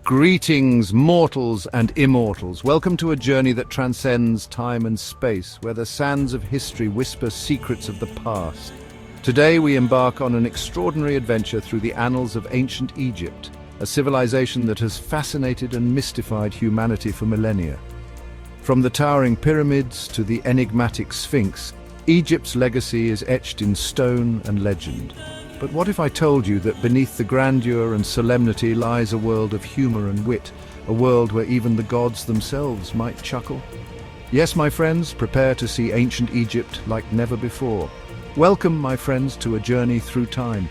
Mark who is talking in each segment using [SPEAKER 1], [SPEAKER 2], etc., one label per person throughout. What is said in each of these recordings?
[SPEAKER 1] Greetings, mortals and immortals. Welcome to a journey that transcends time and space, where the sands of history whisper secrets of the past. Today we embark on an extraordinary adventure through the annals of ancient Egypt, a civilization that has fascinated and mystified humanity for millennia. From the towering pyramids to the enigmatic Sphinx, Egypt's legacy is etched in stone and legend. But what if I told you that beneath the grandeur and solemnity lies a world of humor and wit, a world where even the gods themselves might chuckle? Yes, my friends, prepare to see ancient Egypt like never before. Welcome, my friends, to a journey through time.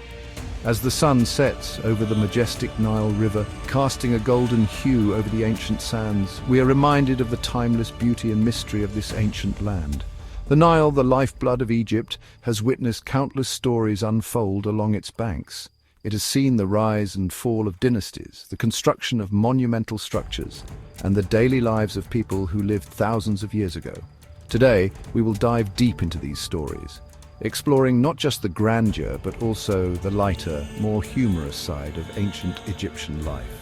[SPEAKER 1] As the sun sets over the majestic Nile River, casting a golden hue over the ancient sands, we are reminded of the timeless beauty and mystery of this ancient land. The Nile, the lifeblood of Egypt, has witnessed countless stories unfold along its banks. It has seen the rise and fall of dynasties, the construction of monumental structures, and the daily lives of people who lived thousands of years ago. Today, we will dive deep into these stories, exploring not just the grandeur, but also the lighter, more humorous side of ancient Egyptian life.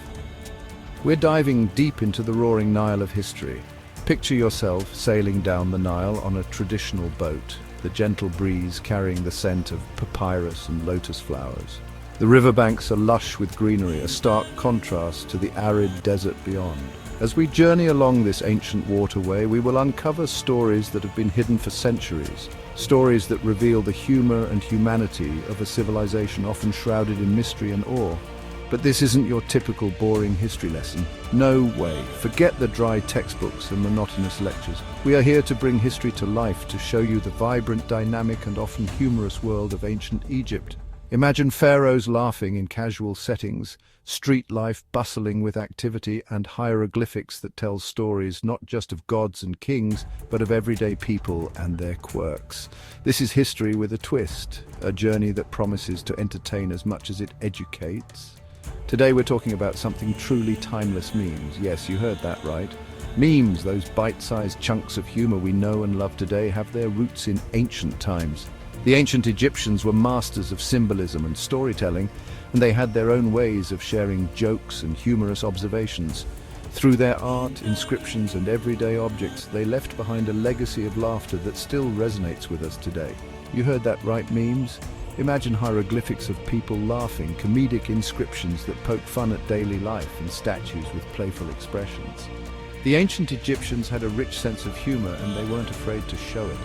[SPEAKER 1] We're diving deep into the roaring Nile of history. Picture yourself sailing down the Nile on a traditional boat, the gentle breeze carrying the scent of papyrus and lotus flowers. The riverbanks are lush with greenery, a stark contrast to the arid desert beyond. As we journey along this ancient waterway, we will uncover stories that have been hidden for centuries, stories that reveal the humor and humanity of a civilization often shrouded in mystery and awe. But this isn't your typical boring history lesson. No way. Forget the dry textbooks and monotonous lectures. We are here to bring history to life, to show you the vibrant, dynamic, and often humorous world of ancient Egypt. Imagine pharaohs laughing in casual settings, street life bustling with activity, and hieroglyphics that tell stories not just of gods and kings, but of everyday people and their quirks. This is history with a twist, a journey that promises to entertain as much as it educates. Today we're talking about something truly timeless: memes. Yes, you heard that right. Memes, those bite-sized chunks of humor we know and love today, have their roots in ancient times. The ancient Egyptians were masters of symbolism and storytelling, and they had their own ways of sharing jokes and humorous observations. Through their art, inscriptions, and everyday objects, they left behind a legacy of laughter that still resonates with us today. You heard that right, memes? Imagine hieroglyphics of people laughing, comedic inscriptions that poke fun at daily life, and statues with playful expressions. The ancient Egyptians had a rich sense of humor, and they weren't afraid to show it.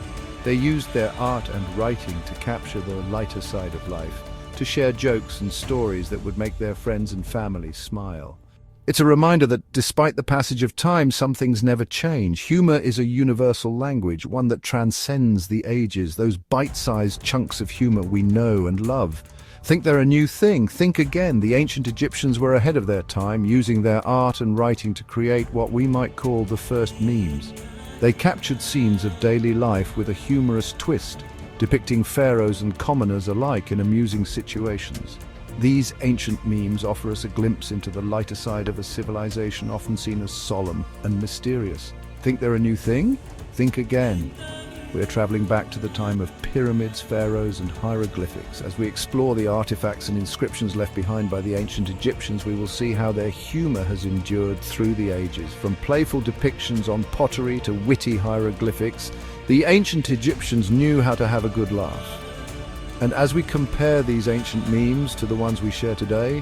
[SPEAKER 1] They used their art and writing to capture the lighter side of life, to share jokes and stories that would make their friends and family smile. It's a reminder that despite the passage of time, some things never change. Humor is a universal language, one that transcends the ages, those bite-sized chunks of humor we know and love. Think they're a new thing? Think again. The ancient Egyptians were ahead of their time, using their art and writing to create what we might call the first memes. They captured scenes of daily life with a humorous twist, depicting pharaohs and commoners alike in amusing situations. These ancient memes offer us a glimpse into the lighter side of a civilization often seen as solemn and mysterious. Think they're a new thing? Think again. We're traveling back to the time of pyramids, pharaohs, and hieroglyphics. As we explore the artifacts and inscriptions left behind by the ancient Egyptians, we will see how their humor has endured through the ages. From playful depictions on pottery to witty hieroglyphics, the ancient Egyptians knew how to have a good laugh. And as we compare these ancient memes to the ones we share today,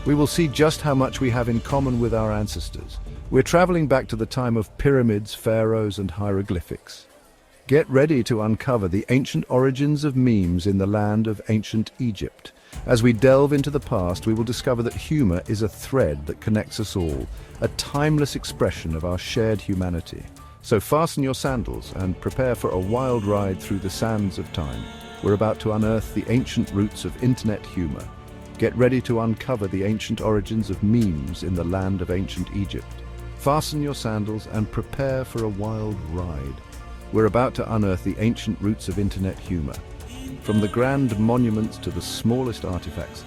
[SPEAKER 1] we will see just how much we have in common with our ancestors. We're traveling back to the time of pyramids, pharaohs, and hieroglyphics. Get ready to uncover the ancient origins of memes in the land of ancient Egypt. As we delve into the past, we will discover that humor is a thread that connects us all, a timeless expression of our shared humanity. So fasten your sandals and prepare for a wild ride through the sands of time. We're about to unearth the ancient roots of internet humor. Get ready to uncover the ancient origins of memes in the land of ancient Egypt. Fasten your sandals and prepare for a wild ride. We're about to unearth the ancient roots of internet humor. From the grand monuments to the smallest artifacts,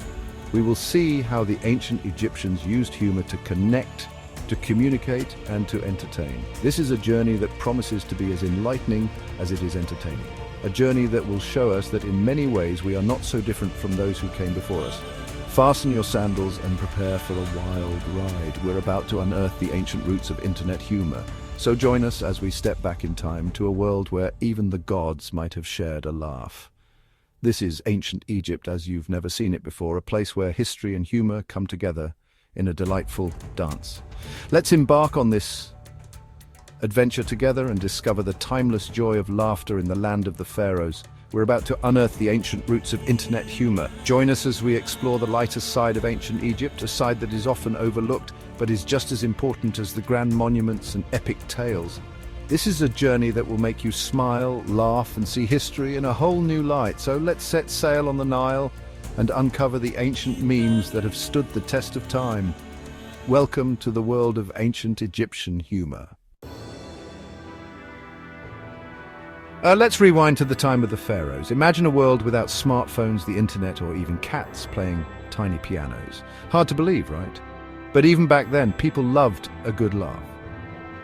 [SPEAKER 1] we will see how the ancient Egyptians used humor to connect, to communicate, and to entertain. This is a journey that promises to be as enlightening as it is entertaining. A journey that will show us that in many ways we are not so different from those who came before us. Fasten your sandals and prepare for a wild ride. We're about to unearth the ancient roots of internet humor. So join us as we step back in time to a world where even the gods might have shared a laugh. This is ancient Egypt as you've never seen it before, a place where history and humor come together in a delightful dance. Let's embark on this adventure together and discover the timeless joy of laughter in the land of the pharaohs. We're about to unearth the ancient roots of internet humor. Join us as we explore the lighter side of ancient Egypt, a side that is often overlooked but is just as important as the grand monuments and epic tales. This is a journey that will make you smile, laugh, and see history in a whole new light. So let's set sail on the Nile and uncover the ancient memes that have stood the test of time. Welcome to the world of ancient Egyptian humor. Let's rewind to the time of the pharaohs. Imagine a world without smartphones, the internet, or even cats playing tiny pianos. Hard to believe, right? But even back then, people loved a good laugh.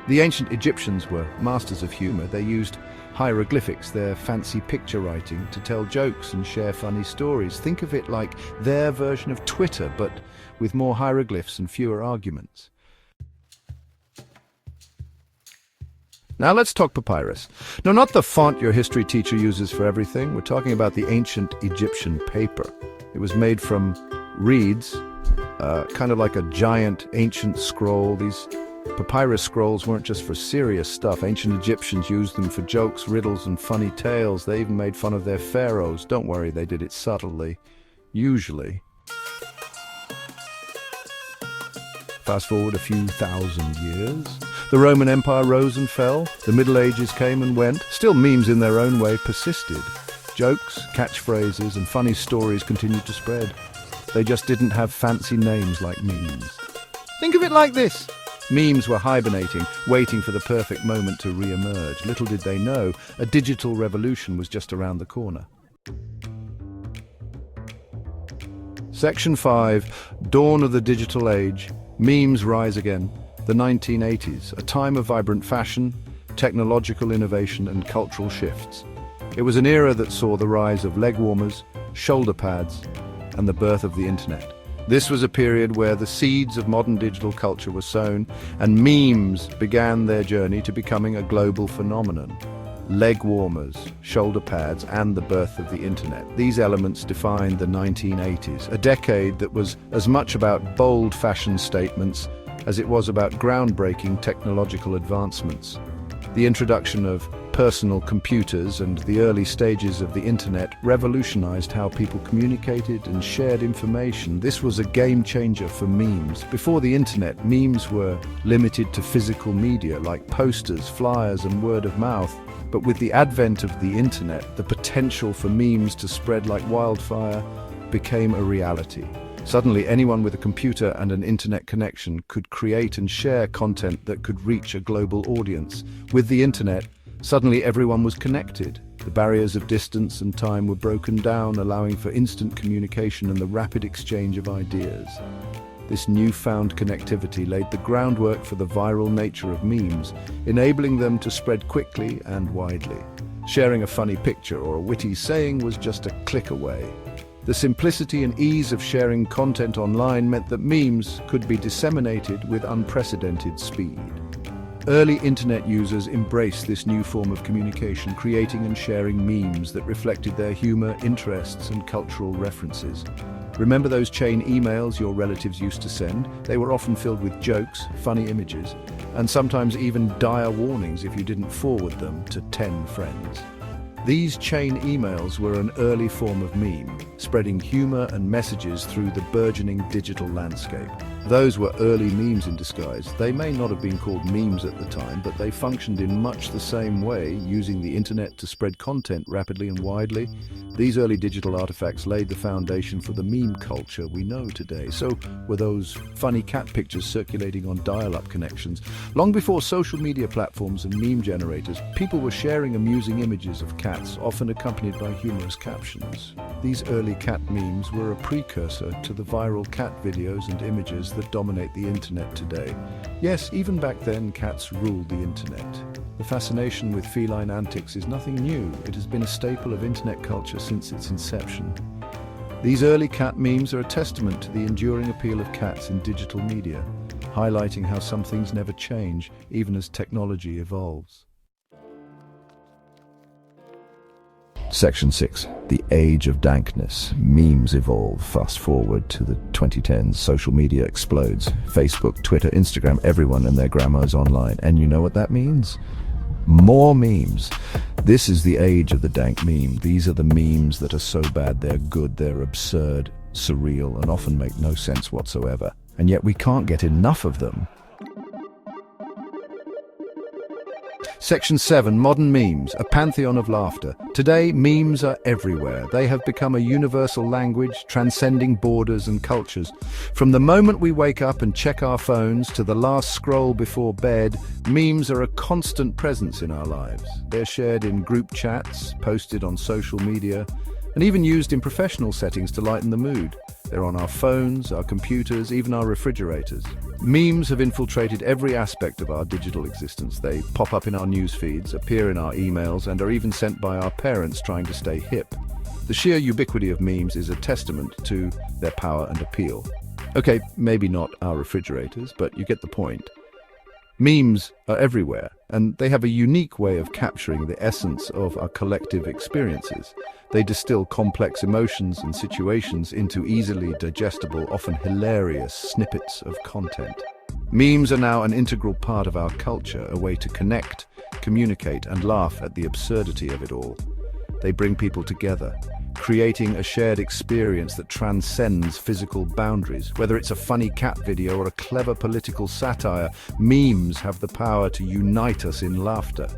[SPEAKER 1] The ancient Egyptians were masters of humor. They used hieroglyphics, their fancy picture writing, to tell jokes and share funny stories. Think of it like their version of Twitter, but with more hieroglyphs and fewer arguments. Now let's talk papyrus. No, not the font your history teacher uses for everything. We're talking about the ancient Egyptian paper. It was made from reeds, kind of like a giant ancient scroll. These papyrus scrolls weren't just for serious stuff. Ancient Egyptians used them for jokes, riddles, and funny tales. They even made fun of their pharaohs. Don't worry, they did it subtly, usually. Fast forward a few thousand years. The Roman Empire rose and fell. The Middle Ages came and went. Still, memes in their own way persisted. Jokes, catchphrases, and funny stories continued to spread. They just didn't have fancy names like memes. Think of it like this. Memes were hibernating, waiting for the perfect moment to re-emerge. Little did they know, a digital revolution was just around the corner. Section 5, Dawn of the Digital Age. Memes rise again. The 1980s, a time of vibrant fashion, technological innovation, and cultural shifts. It was an era that saw the rise of leg warmers, shoulder pads, and the birth of the internet. This was a period where the seeds of modern digital culture were sown, and memes began their journey to becoming a global phenomenon. Leg warmers, shoulder pads, and the birth of the internet. These elements defined the 1980s, a decade that was as much about bold fashion statements as it was about groundbreaking technological advancements. The introduction of personal computers and the early stages of the internet revolutionized how people communicated and shared information. This was a game changer for memes. Before the internet, memes were limited to physical media like posters, flyers, and word of mouth. But with the advent of the internet, the potential for memes to spread like wildfire became a reality. Suddenly, anyone with a computer and an internet connection could create and share content that could reach a global audience. With the internet, suddenly everyone was connected. The barriers of distance and time were broken down, allowing for instant communication and the rapid exchange of ideas. This newfound connectivity laid the groundwork for the viral nature of memes, enabling them to spread quickly and widely. Sharing a funny picture or a witty saying was just a click away. The simplicity and ease of sharing content online meant that memes could be disseminated with unprecedented speed. Early internet users embraced this new form of communication, creating and sharing memes that reflected their humor, interests, and cultural references. Remember those chain emails your relatives used to send? They were often filled with jokes, funny images, and sometimes even dire warnings if you didn't forward them to 10 friends. These chain emails were an early form of meme, spreading humor and messages through the burgeoning digital landscape. Those were early memes in disguise. They may not have been called memes at the time, but they functioned in much the same way, using the internet to spread content rapidly and widely. These early digital artifacts laid the foundation for the meme culture we know today. So were those funny cat pictures circulating on dial-up connections. Long before social media platforms and meme generators, people were sharing amusing images of cats, often accompanied by humorous captions. These early cat memes were a precursor to the viral cat videos and images that dominate the internet today. Yes, even back then, cats ruled the internet. The fascination with feline antics is nothing new. It has been a staple of internet culture since its inception. These early cat memes are a testament to the enduring appeal of cats in digital media, highlighting how some things never change, even as technology evolves. Section 6. The age of dankness. Memes evolve. Fast forward to the 2010s. Social media explodes. Facebook, Twitter, Instagram, everyone and their grandma is online. And you know what that means? More memes. This is the age of the dank meme. These are the memes that are so bad they're good, they're absurd, surreal, and often make no sense whatsoever. And yet we can't get enough of them. Section 7. Modern memes, a pantheon of laughter. Today, memes are everywhere. They have become a universal language, transcending borders and cultures. From the moment we wake up and check our phones to the last scroll before bed, memes are a constant presence in our lives. They're shared in group chats, posted on social media, and even used in professional settings to lighten the mood. They're on our phones, our computers, even our refrigerators. Memes have infiltrated every aspect of our digital existence. They pop up in our news feeds, appear in our emails, and are even sent by our parents trying to stay hip. The sheer ubiquity of memes is a testament to their power and appeal. Okay, maybe not our refrigerators, but you get the point. Memes are everywhere, and they have a unique way of capturing the essence of our collective experiences. They distill complex emotions and situations into easily digestible, often hilarious snippets of content. Memes are now an integral part of our culture, a way to connect, communicate, and laugh at the absurdity of it all. They bring people together, creating a shared experience that transcends physical boundaries. Whether it's a funny cat video or a clever political satire, memes have the power to unite us in laughter.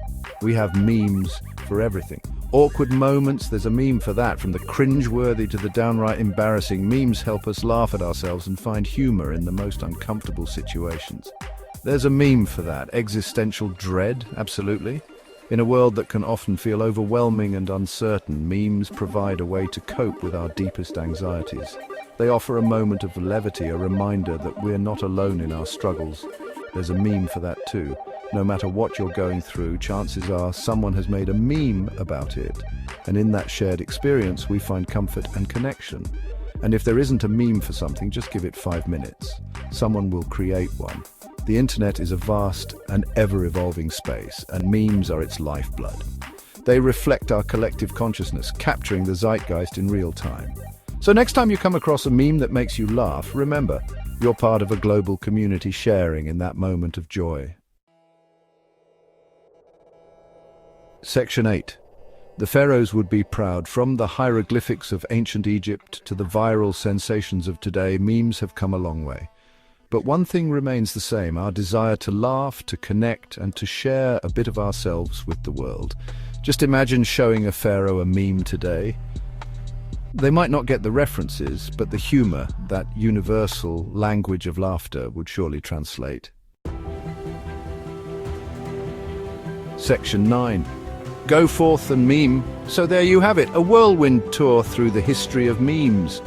[SPEAKER 1] We have memes for everything. Awkward moments, there's a meme for that. From the cringe-worthy to the downright embarrassing, memes help us laugh at ourselves and find humor in the most uncomfortable situations. There's a meme for that. Existential dread, absolutely. In a world that can often feel overwhelming and uncertain, memes provide a way to cope with our deepest anxieties. They offer a moment of levity, a reminder that we're not alone in our struggles. There's a meme for that too. No matter what you're going through, chances are someone has made a meme about it. And in that shared experience, we find comfort and connection. And if there isn't a meme for something, just give it 5 minutes. Someone will create one. The internet is a vast and ever-evolving space, and memes are its lifeblood. They reflect our collective consciousness, capturing the zeitgeist in real time. So next time you come across a meme that makes you laugh, remember, you're part of a global community sharing in that moment of joy. Section 8. The pharaohs would be proud. From the hieroglyphics of ancient Egypt to the viral sensations of today, memes have come a long way. But one thing remains the same, our desire to laugh, to connect, and to share a bit of ourselves with the world. Just imagine showing a pharaoh a meme today. They might not get the references, but the humor, that universal language of laughter, would surely translate. Section 9. Go forth and meme. So there you have it, a whirlwind tour through the history of memes.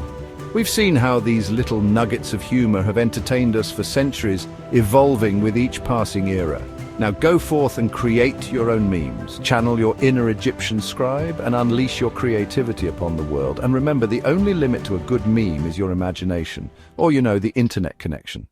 [SPEAKER 1] We've seen how these little nuggets of humor have entertained us for centuries, evolving with each passing era. Now go forth and create your own memes. Channel your inner Egyptian scribe and unleash your creativity upon the world. And remember, the only limit to a good meme is your imagination, or the internet connection.